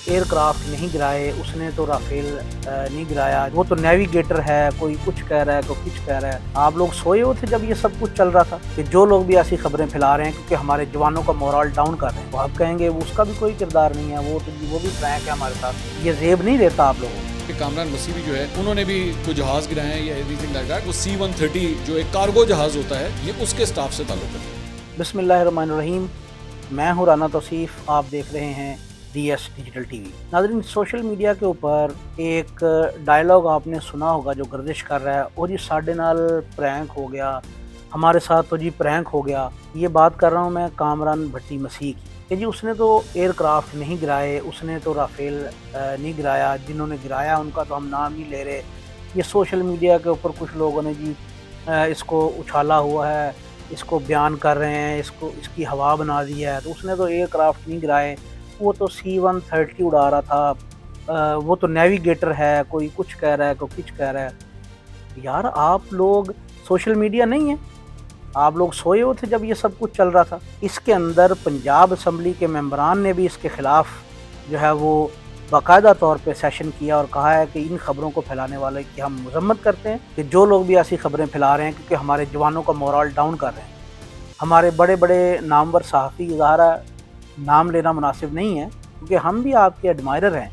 Year craft نہیں گرائے، اس نے تو رافیل نہیں گرایا، وہ تو نیویگیٹر ہے، کوئی کچھ کہہ رہا ہے، کوئی کچھ کہہ رہا ہے۔ آپ لوگ سوئے ہوئے تھے جب یہ سب کچھ چل رہا تھا کہ جو لوگ بھی ایسی خبریں پھیلا رہے ہیں کیونکہ ہمارے جوانوں کا مورال ڈاؤن کر رہے ہیں، تو آپ کہیں گے اس کا بھی کوئی کردار نہیں ہے، وہ بھی پرینک ہے ہمارے ساتھ، یہ زیب نہیں دیتا آپ لوگوں کو۔ کامران وسیع بھی جو ہے انہوں نے بھی کوئی جہاز گرائے ہیں یا ایوریتھنگ لائک دیٹ، وہ C-130 جو ایک کارگو جہاز ہوتا ہے، یہ اس کے سٹاف سے تعلق ہے۔ بسم اللہ الرحمن الرحیم، میں ہوں رانا توصیف، آپ دیکھ رہے ہیں DS ڈیجیٹل ٹی وی۔ ناظرین، سوشل میڈیا کے اوپر ایک ڈائلاگ آپ نے سنا ہوگا جو گردش کر رہا ہے، او جی ساڈے نال پرینک ہو گیا، ہمارے ساتھ تو جی پرینک ہو گیا۔ یہ بات کر رہا ہوں میں کامران بھٹی مسیح کی کہ جی اس نے تو ایئر کرافٹ نہیں گرائے، اس نے تو رافیل نہیں گرایا، جنہوں نے گرایا ان کا تو ہم نام نہیں لے رہے۔ یہ سوشل میڈیا کے اوپر کچھ لوگوں نے جی اس کو اچھالا ہوا ہے، اس کو بیان کر رہے ہیں، اس کی ہوا بنا دی ہے، تو اس نے تو ایئر کرافٹ نہیں گرائے، وہ تو C-130 اڑا رہا تھا، وہ تو نیویگیٹر ہے، کوئی کچھ کہہ رہا ہے، کوئی کچھ کہہ رہا ہے۔ یار آپ لوگ سوشل میڈیا نہیں ہے، آپ لوگ سوئے ہوئے تھے جب یہ سب کچھ چل رہا تھا۔ اس کے اندر پنجاب اسمبلی کے ممبران نے بھی اس کے خلاف جو ہے وہ باقاعدہ طور پہ سیشن کیا اور کہا ہے کہ ان خبروں کو پھیلانے والے کی ہم مذمت کرتے ہیں کہ جو لوگ بھی ایسی خبریں پھیلا رہے ہیں کیونکہ ہمارے جوانوں کا مورال ڈاؤن کر رہے ہیں۔ ہمارے بڑے بڑے نامور صحافی، ظاہرہ نام لینا مناسب نہیں ہے کیونکہ ہم بھی آپ کے ایڈمائرر ہیں،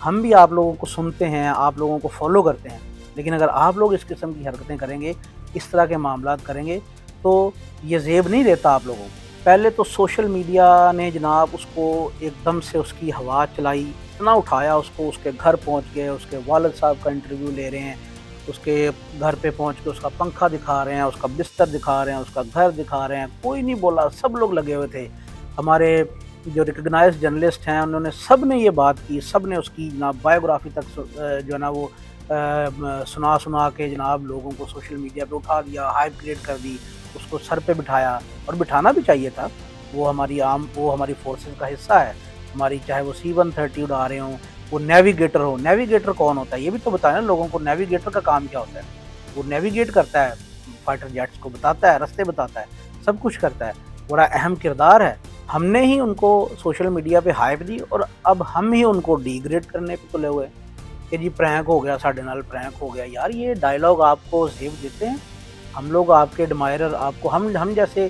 ہم بھی آپ لوگوں کو سنتے ہیں، آپ لوگوں کو فالو کرتے ہیں، لیکن اگر آپ لوگ اس قسم کی حرکتیں کریں گے، اس طرح کے معاملات کریں گے تو یہ زیب نہیں دیتا آپ لوگوں کو۔ پہلے تو سوشل میڈیا نے جناب اس کو ایک دم سے اس کی ہوا چلائی، اتنا اٹھایا اس کو، اس کے گھر پہنچ گئے، اس کے والد صاحب کا انٹرویو لے رہے ہیں، اس کے گھر پہ پہنچ کے اس کا پنکھا دکھا رہے ہیں، اس کا بستر دکھا رہے ہیں، اس کا گھر دکھا رہے ہیں، کوئی نہیں بولا، سب لوگ لگے ہوئے تھے۔ ہمارے جو ریکگنائز جرنلسٹ ہیں انہوں نے سب نے یہ بات کی، سب نے اس کی جناب بایوگرافی تک جو ہے نا وہ سنا کے جناب لوگوں کو سوشل میڈیا پہ اٹھا دیا، ہائپ کریٹ کر دی، اس کو سر پہ بٹھایا، اور بٹھانا بھی چاہیے تھا۔ وہ ہماری فورسز کا حصہ ہے، ہماری چاہے وہ C-130 اڑا رہے ہوں، وہ نیویگیٹر ہو۔ نیویگیٹر کون ہوتا ہے یہ بھی تو بتائیں نا لوگوں کو، نیویگیٹر کا کام کیا ہوتا ہے؟ وہ نیویگیٹ کرتا ہے، فائٹر جیٹس کو بتاتا ہے، رستے بتاتا ہے، سب کچھ کرتا ہے، بڑا اہم کردار ہے۔ ہم نے ہی ان کو سوشل میڈیا پہ ہائپ دی اور اب ہم ہی ان کو ڈی گریڈ کرنے پہ تلے ہوئے کہ جی پرینک ہو گیا، ساڈے نال پرینک ہو گیا۔ یار یہ ڈائلاگ آپ کو زیب دیتے ہیں؟ ہم لوگ آپ کے ایڈمائرر، آپ کو ہم جیسے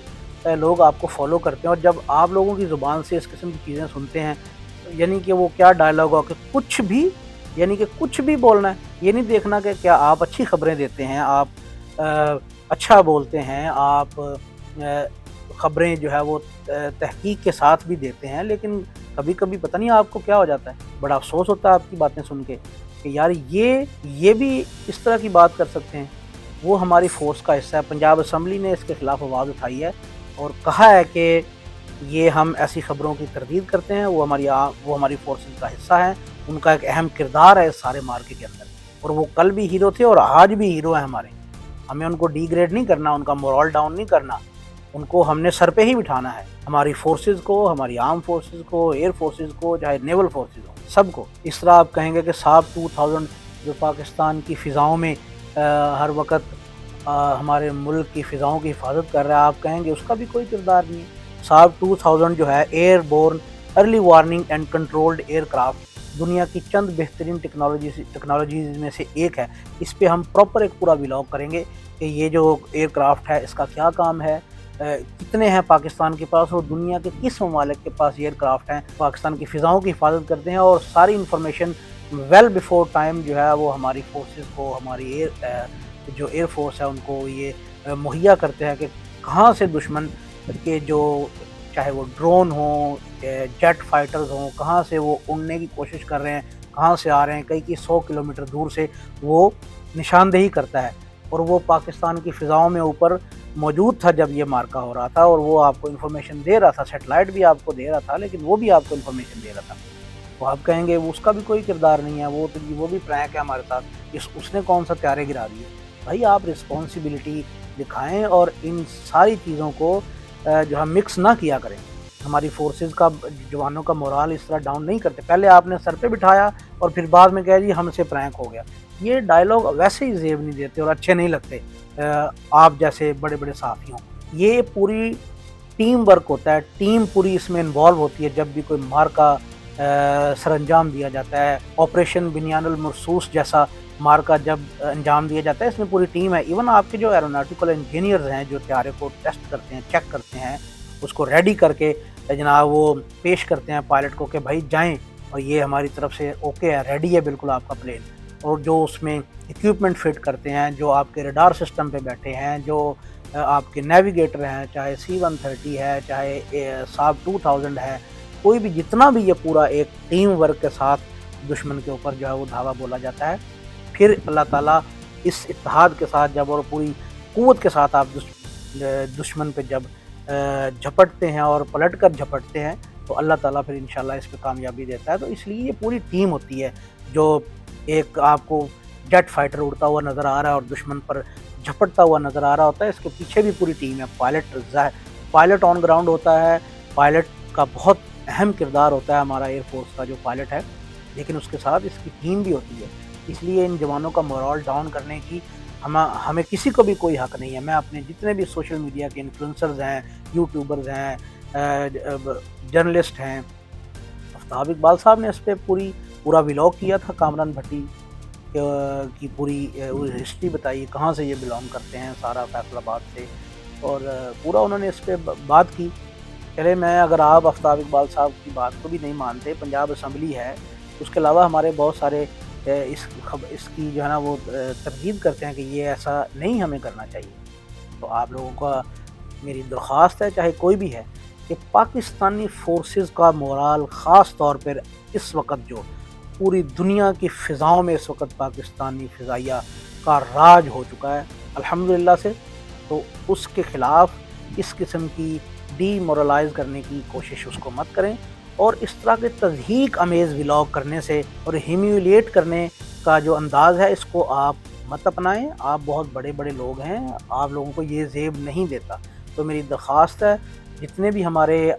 لوگ آپ کو فالو کرتے ہیں، اور جب آپ لوگوں کی زبان سے اس قسم کی چیزیں سنتے ہیں، یعنی کہ وہ کیا ڈائلاگ ہو کہ کچھ بھی، یعنی کہ کچھ بھی بولنا ہے، یہ نہیں دیکھنا کہ کیا آپ اچھی خبریں دیتے ہیں، آپ اچھا بولتے ہیں، آپ خبریں جو ہے وہ تحقیق کے ساتھ بھی دیتے ہیں، لیکن کبھی کبھی پتہ نہیں آپ کو کیا ہو جاتا ہے، بڑا افسوس ہوتا ہے آپ کی باتیں سن کے کہ یار یہ بھی اس طرح کی بات کر سکتے ہیں۔ وہ ہماری فورس کا حصہ ہے، پنجاب اسمبلی نے اس کے خلاف آواز اٹھائی ہے اور کہا ہے کہ یہ ہم ایسی خبروں کی تردید کرتے ہیں، وہ ہماری فورسز کا حصہ ہیں، ان کا ایک اہم کردار ہے اس سارے مارکے کے اندر، اور وہ کل بھی ہیرو تھے اور آج بھی ہیرو ہیں ہمارے۔ ہمیں ان کو ڈی گریڈ نہیں کرنا، ان کا مورال ڈاؤن نہیں کرنا، ان کو ہم نے سر پہ ہی بٹھانا ہے، ہماری فورسز کو، ہماری آرم فورسز کو، ایئر فورسز کو، چاہے نیول فورسز ہو، سب کو۔ اس طرح آپ کہیں گے کہ SAP 2000 جو پاکستان کی فضاؤں میں ہر وقت ہمارے ملک کی فضاؤں کی حفاظت کر رہا ہے، آپ کہیں گے اس کا بھی کوئی کردار نہیں ہے۔ SAP 2000 جو ہے airborne early warning and controlled aircraft, دنیا کی چند بہترین ٹیکنالوجیز میں سے ایک ہے۔ اس پہ ہم پراپر ایک پورا ولاگ کریں گے کہ یہ جو ایئر کرافٹ ہے اس کا کیا کام ہے، کتنے ہیں پاکستان کے پاس اور دنیا کے کس ممالک کے پاس ایئر کرافٹ ہیں، پاکستان کی فضاؤں کی حفاظت کرتے ہیں، اور ساری انفارمیشن ویل بیفور ٹائم جو ہے وہ ہماری فورسز کو، ہماری جو ایئر فورس ہے ان کو یہ مہیا کرتے ہیں کہ کہاں سے دشمن کے جو چاہے وہ ڈرون ہوں، جیٹ فائٹرز ہوں، کہاں سے وہ اڑنے کی کوشش کر رہے ہیں، کہاں سے آ رہے ہیں، کئی 100 کلومیٹر دور سے وہ نشاندہی کرتا ہے، اور وہ پاکستان کی فضاؤں میں اوپر موجود تھا جب یہ مارکا ہو رہا تھا، اور وہ آپ کو انفارمیشن دے رہا تھا، سیٹلائٹ بھی آپ کو دے رہا تھا، لیکن وہ بھی آپ کو انفارمیشن دے رہا تھا۔ تو آپ کہیں گے اس کا بھی کوئی کردار نہیں ہے، وہ بھی پرینک ہے ہمارے ساتھ، اس نے کون سا طیارے گرا دیے؟ بھائی آپ رسپانسبلٹی دکھائیں اور ان ساری چیزوں کو جو ہم مکس نہ کیا کریں۔ ہماری فورسز کا، جوانوں کا مورال اس طرح ڈاؤن نہیں کرتے۔ پہلے آپ نے سر پہ بٹھایا اور پھر بعد میں کہہ جی ہم سے پرینک ہو گیا۔ یہ ڈائلاگ ویسے ہی زیب نہیں دیتے اور اچھے نہیں لگتے آپ جیسے بڑے بڑے صحافیوں۔ یہ پوری ٹیم ورک ہوتا ہے، ٹیم پوری اس میں انوالو ہوتی ہے جب بھی کوئی مارکا سر انجام دیا جاتا ہے، آپریشن بنیان المرصوص جیسا مارکا جب انجام دیا جاتا ہے، اس میں پوری ٹیم ہے. ایون آپ کے جو ایروناٹیکل انجینئرز ہیں جو طیارے کو ٹیسٹ کرتے ہیں، چیک کرتے ہیں، اس کو ریڈی کر کے جناب وہ پیش کرتے ہیں پائلٹ کو کہ بھائی جائیں اور یہ ہماری طرف سے اوکے ہے، ریڈی ہے بالکل آپ کا پلین. اور جو اس میں اکوپمنٹ فٹ کرتے ہیں، جو آپ کے ریڈار سسٹم پہ بیٹھے ہیں، جو آپ کے نیویگیٹر ہیں، چاہے C-130 ہے، چاہے ساب 2000 ہے، کوئی بھی جتنا بھی یہ پورا ایک ٹیم ورک کے ساتھ دشمن کے اوپر جو ہے وہ دھاوا بولا جاتا ہے. پھر اللہ تعالیٰ اس اتحاد کے ساتھ جب اور پوری قوت کے ساتھ آپ دشمن پہ جب جھپٹتے ہیں اور پلٹ کر جھپٹتے ہیں تو اللہ تعالیٰ پھر انشاءاللہ اس پہ کامیابی دیتا ہے. تو اس لیے یہ پوری ٹیم ہوتی ہے. جو ایک آپ کو جیٹ فائٹر اڑتا ہوا نظر آ رہا ہے اور دشمن پر جھپٹتا ہوا نظر آ رہا ہوتا ہے، اس کے پیچھے بھی پوری ٹیم ہے. پائلٹ آن گراؤنڈ ہوتا ہے، پائلٹ کا بہت اہم کردار ہوتا ہے ہمارا ایئر فورس کا جو پائلٹ ہے، لیکن اس کے ساتھ اس کی ٹیم بھی ہوتی ہے. اس لیے ان جوانوں کا مورال ڈاؤن کرنے کی ہمیں کسی کو بھی کوئی حق نہیں ہے. میں اپنے جتنے بھی سوشل میڈیا کے انفلوئنسرز ہیں، یوٹیوبرز ہیں، جرنلسٹ ہیں، آفتاب اقبال صاحب نے اس پہ پورا ولاگ کیا تھا. کامران بھٹی کی پوری ہسٹری بتائی، کہاں سے یہ بلانگ کرتے ہیں، سارا فیصل آباد سے، اور پورا انہوں نے اس پہ بات کی. چلے میں اگر آپ آفتاب اقبال صاحب کی بات کو بھی نہیں مانتے، پنجاب اسمبلی ہے، اس کے علاوہ ہمارے بہت سارے اس کی جو ہے نا وہ تردید کرتے ہیں کہ یہ ایسا نہیں ہمیں کرنا چاہیے. تو آپ لوگوں کا میری درخواست ہے، چاہے کوئی بھی ہے، کہ پاکستانی فورسز کا مورال خاص طور پر اس وقت جو پوری دنیا کی فضاؤں میں اس وقت پاکستانی فضائیہ کا راج ہو چکا ہے الحمدللہ سے، تو اس کے خلاف اس قسم کی ڈی مورلائز کرنے کی کوشش اس کو مت کریں. اور اس طرح کے تضحیک امیز ولاگ کرنے سے اور ہیمیولیٹ کرنے کا جو انداز ہے، اس کو آپ مت اپنائیں. آپ بہت بڑے بڑے لوگ ہیں، آپ لوگوں کو یہ زیب نہیں دیتا. تو میری درخواست ہے، جتنے بھی ہمارے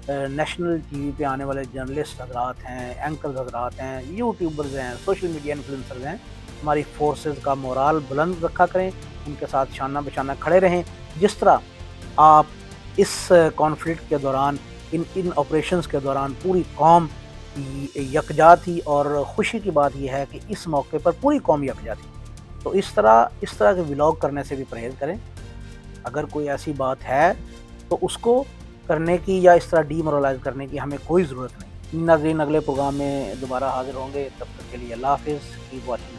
نیشنل ٹی وی پہ آنے والے جرنلسٹ حضرات ہیں، اینکرز حضرات ہیں، یوٹیوبرز ہیں، سوشل میڈیا انفلوئنسرز ہیں، ہماری فورسز کا مورال بلند رکھا کریں، ان کے ساتھ شانہ بشانہ کھڑے رہیں. جس طرح آپ اس کانفلکٹ کے دوران ان آپریشنز کے دوران پوری قوم یکجا تھی، اور خوشی کی بات یہ ہے کہ اس موقع پر پوری قوم یکجا تھی. تو اس طرح کے ولاگ کرنے سے بھی پرہیز کریں. اگر کوئی ایسی بات ہے تو اس کو کرنے کی یا اس طرح ڈی مورلائز کرنے کی ہمیں کوئی ضرورت نہیں. ناظرین، اگلے پروگرام میں دوبارہ حاضر ہوں گے، تب تک کے لیے اللہ حافظ. کی واچنگ.